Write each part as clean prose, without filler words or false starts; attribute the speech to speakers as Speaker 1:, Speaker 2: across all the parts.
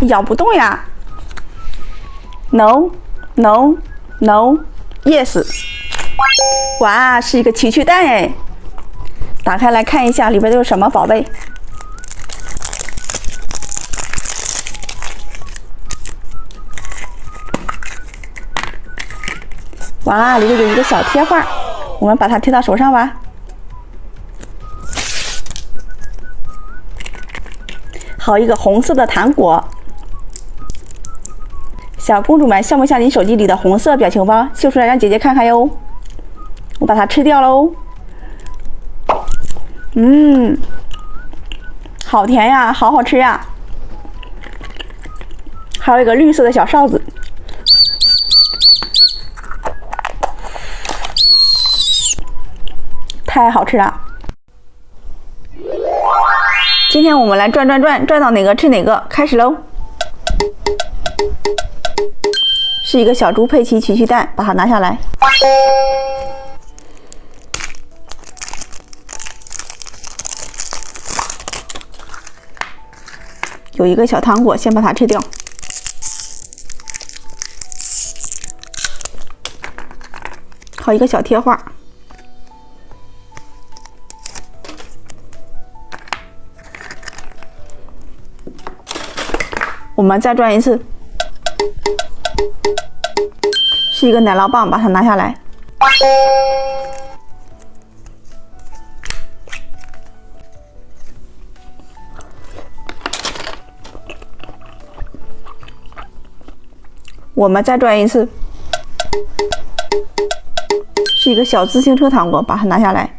Speaker 1: 咬不动呀。No No No Yes。哇，是一个奇趣蛋哎！打开来看一下，里边都有什么宝贝？哇，里面有一个小贴画，我们把它贴到手上吧。好，一个红色的糖果。小公主们，像不像你手机里的红色表情包？秀出来让姐姐看看哟。我把它吃掉喽。好甜呀，好好吃呀。还有一个绿色的小哨子。太好吃了！今天我们来转到哪个吃哪个，开始喽！是一个小猪佩奇奇趣蛋，把它拿下来。有一个小糖果，先把它吃掉。好，一个小贴画。我们再转一次，是一个奶酪棒，把它拿下来。我们再转一次，是一个小自行车糖果，把它拿下来。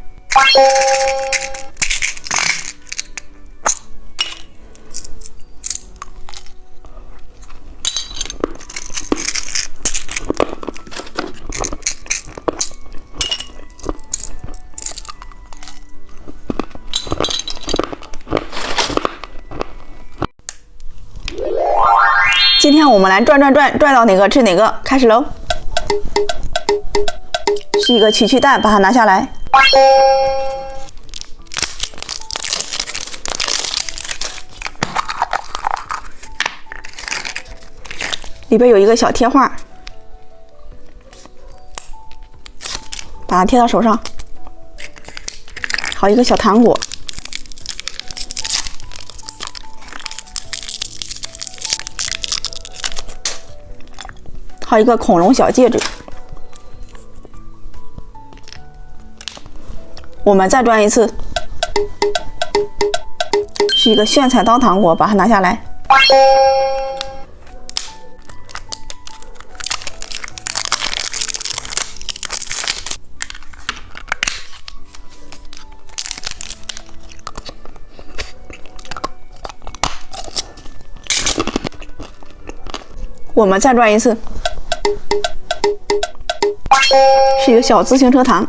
Speaker 1: 今天我们来转到哪个吃哪个，开始喽！是一个奇趣蛋，把它拿下来。里边有一个小贴画，把它贴到手上。好，一个小糖果。还有一个恐龙小戒指。我们再转一次，是一个炫彩刀糖果，把它拿下来。我们再转一次。是一个小自行车糖。